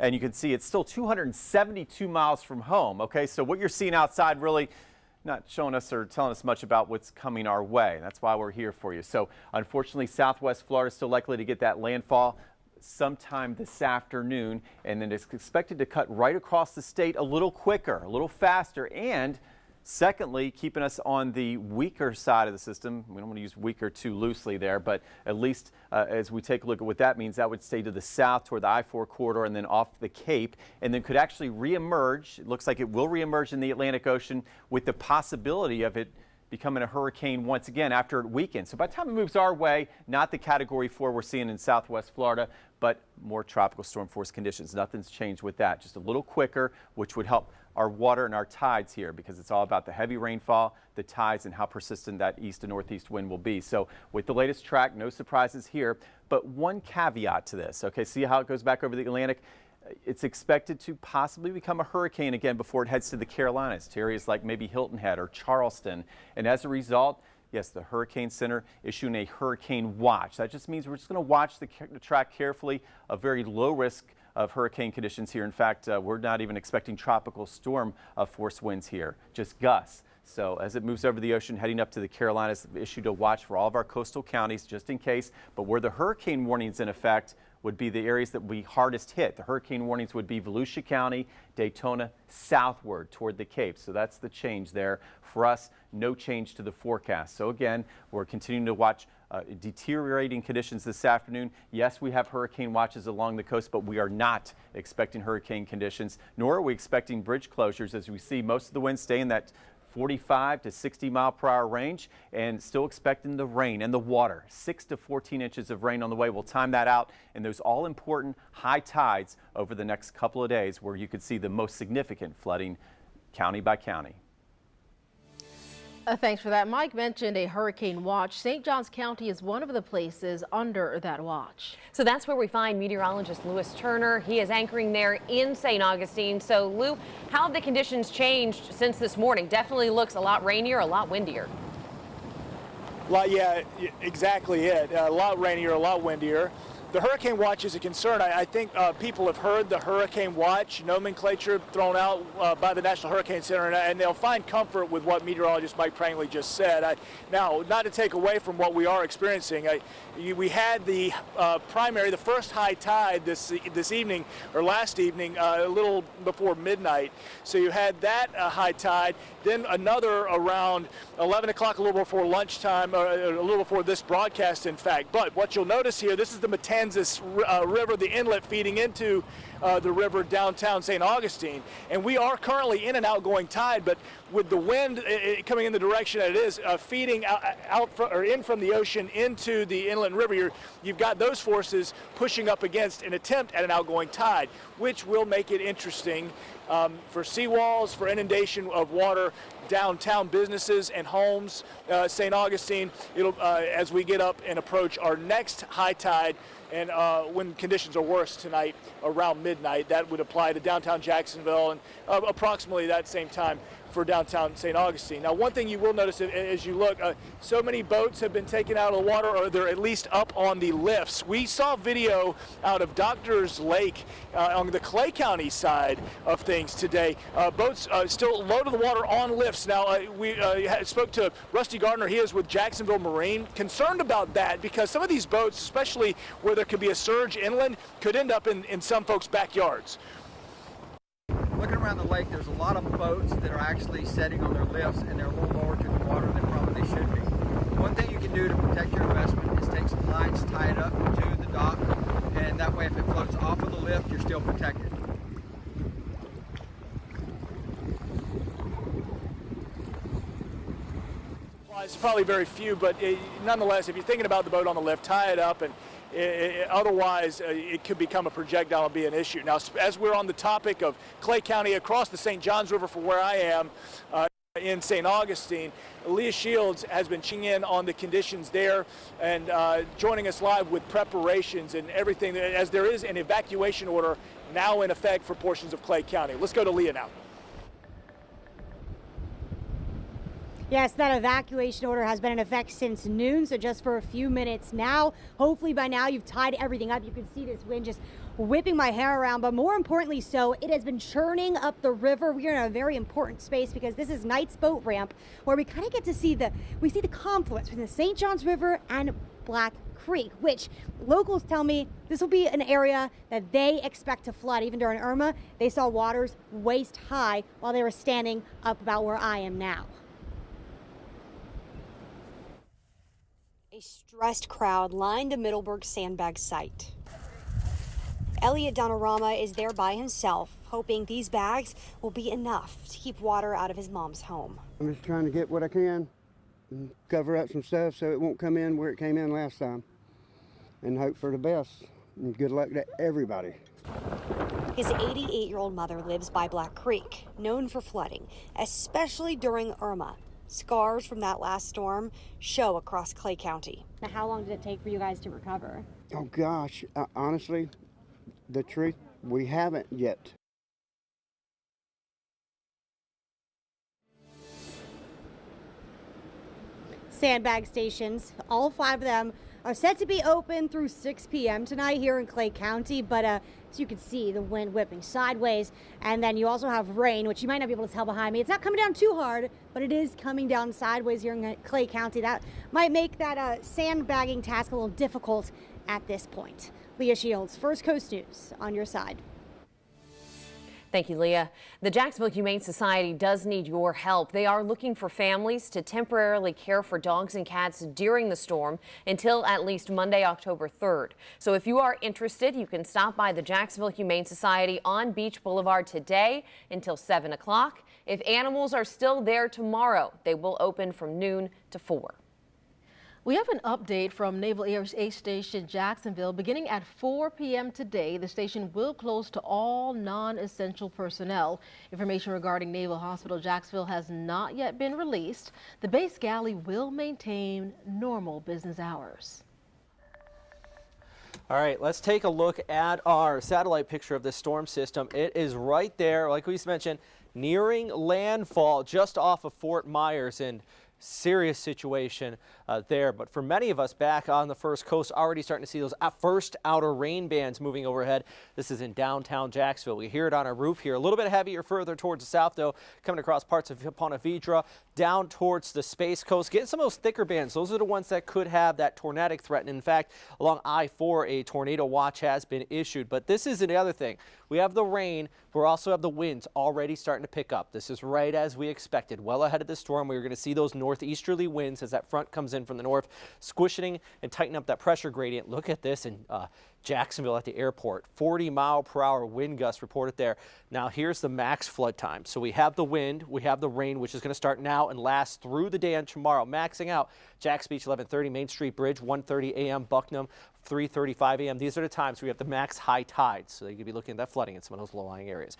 and you can see it's still 272 miles from home. Okay, so what you're seeing outside really not showing us or telling us much about what's coming our way. That's why we're here for you. So unfortunately, Southwest Florida is still likely to get that landfall sometime this afternoon, and then it's expected to cut right across the state a little quicker, a little faster, and secondly, keeping us on the weaker side of the system. We don't want to use weaker too loosely there, but at least as we take a look at what that means, that would stay to the south toward the I-4 corridor and then off the Cape, and then could actually reemerge. It looks like it will reemerge in the Atlantic Ocean with the possibility of it becoming a hurricane once again after it weakens. So by the time it moves our way, not the Category 4 we're seeing in Southwest Florida, but more tropical storm force conditions. Nothing's changed with that, just a little quicker, which would help our water and our tides here, because it's all about the heavy rainfall, the tides, and how persistent that east and northeast wind will be. So with the latest track, no surprises here, but one caveat to this. Okay, see how it goes back over the Atlantic? It's expected to possibly become a hurricane again before it heads to the Carolinas, to areas like maybe Hilton Head or Charleston. And as a result, yes, the Hurricane Center issuing a hurricane watch. That just means we're just going to watch the track carefully, a very low risk of hurricane conditions here. In fact, we're not even expecting tropical storm force winds here, just gusts. So as it moves over the ocean heading up to the Carolinas, issued a watch for all of our coastal counties just in case. But where the hurricane warnings in effect would be the areas that would be hardest hit. The hurricane warnings would be Volusia County, Daytona, southward toward the Cape. So that's the change there. For us, no change to the forecast. So again, we're continuing to watch deteriorating conditions this afternoon. Yes, we have hurricane watches along the coast, but we are not expecting hurricane conditions, nor are we expecting bridge closures, as we see most of the winds stay in that 45 to 60 mile per hour range, and still expecting the rain and the water. 6 to 14 inches of rain on the way. We'll time that out, and those all important high tides over the next couple of days, where you could see the most significant flooding county by county. Thanks for that. Mike mentioned a hurricane watch. St. Johns County is one of the places under that watch. So that's where we find meteorologist Lewis Turner. He is anchoring there in St. Augustine. So Lou, how have the conditions changed since this morning? Definitely looks a lot rainier, a lot windier. Well, yeah, exactly it. A lot rainier, a lot windier. The hurricane watch is a concern. I think people have heard the hurricane watch nomenclature thrown out by the National Hurricane Center, and they'll find comfort with what meteorologist Mike Prangley just said. Now, not to take away from what we are experiencing, we had the the first high tide this evening, or last evening, a little before midnight. So you had that high tide, then another around 11 o'clock, a little before lunchtime, a little before this broadcast, in fact. But what you'll notice here, this is the Matanzas River, the inlet feeding into the river downtown St. Augustine, and we are currently in an outgoing tide, but with the wind coming in the direction that it is, feeding in from the ocean into the inland river, you've got those forces pushing up against an attempt at an outgoing tide, which will make it interesting for seawalls, for inundation of water, downtown businesses and homes. St. Augustine, as we get up and approach our next high tide, and when conditions are worse tonight around midnight, that would apply to downtown Jacksonville, and approximately that same time for downtown St. Augustine. Now, one thing you will notice as you look, so many boats have been taken out of the water, or they're at least up on the lifts. We saw video out of Doctors Lake on the Clay County side of things today. Boats still low to the water on lifts. Now, we spoke to Rusty Gardner. He is with Jacksonville Marine, concerned about that because some of these boats, especially where there could be a surge inland, could end up in some folks' backyards. Looking around the lake, there's a lot of boats that are actually setting on their lifts, and they're a little lower to the water than probably they should be. One thing you can do to protect your investment is take some lines, tie it up to the dock, and that way if it floats off of the lift, you're still protected. It's probably very few, but nonetheless, if you're thinking about the boat on the lift, tie it up, and otherwise it could become a projectile and be an issue. Now, as we're on the topic of Clay County, across the St. Johns River from where I am in St. Augustine, Leah Shields has been checking in on the conditions there and joining us live with preparations and everything, as there is an evacuation order now in effect for portions of Clay County. Let's go to Leah now. Yes, that evacuation order has been in effect since noon, so just for a few minutes now. Hopefully by now you've tied everything up. You can see this wind just whipping my hair around, but more importantly so, it has been churning up the river. We are in a very important space because this is Knight's boat ramp, where we kind of get to see the confluence between the St. Johns River and Black Creek, which locals tell me this will be an area that they expect to flood. Even during Irma, they saw waters waist high while they were standing up about where I am now. A stressed crowd lined the Middleburg sandbag site. Elliot Donorama is there by himself, hoping these bags will be enough to keep water out of his mom's home. I'm just trying to get what I can and cover up some stuff so it won't come in where it came in last time, and hope for the best. And good luck to everybody. His 88-year-old mother lives by Black Creek, known for flooding, especially during Irma. Scars from that last storm show across Clay County. Now, how long did it take for you guys to recover? Oh gosh, honestly, the truth, we haven't yet. Sandbag stations, all 5 of them, are set to be open through 6 p.m. tonight here in Clay County, but as you can see, the wind whipping sideways, and then you also have rain, which you might not be able to tell behind me. It's not coming down too hard, but it is coming down sideways here in Clay County. That might make that sandbagging task a little difficult at this point. Leah Shields, First Coast News, on your side. Thank you, Leah. The Jacksonville Humane Society does need your help. They are looking for families to temporarily care for dogs and cats during the storm until at least Monday, October 3rd. So if you are interested, you can stop by the Jacksonville Humane Society on Beach Boulevard today until 7 o'clock. If animals are still there tomorrow, they will open from noon to 4. We have an update from Naval Air Station Jacksonville. Beginning at 4 p.m. today, the station will close to all non-essential personnel. Information regarding Naval Hospital Jacksonville has not yet been released. The base galley will maintain normal business hours. All right, let's take a look at our satellite picture of this storm system. It is right there, like we mentioned, nearing landfall just off of Fort Myers, and serious situation there. But for many of us back on the First Coast, already starting to see those first outer rain bands moving overhead. This is in downtown Jacksonville. We hear it on our roof here. A little bit heavier further towards the south, though, coming across parts of Ponte Vedra, down towards the Space Coast. Getting some of those thicker bands. Those are the ones that could have that tornadic threat. And in fact, along I-4, a tornado watch has been issued. But this is the other thing. We have the rain. We also have the winds already starting to pick up. This is right as we expected. Well ahead of the storm, we were going to see those northeasterly winds as that front comes in from the north, squishing and tightening up that pressure gradient. Look at this in Jacksonville at the airport. 40-mile-per-hour wind gusts reported there. Now here's the max flood time. So we have the wind, we have the rain, which is going to start now and last through the day and tomorrow. Maxing out Jacks Beach 11:30, Main Street Bridge 1:30 a.m., Bucknam 3:35 a.m. These are the times we have the max high tides. So you could be looking at that flooding in some of those low-lying areas.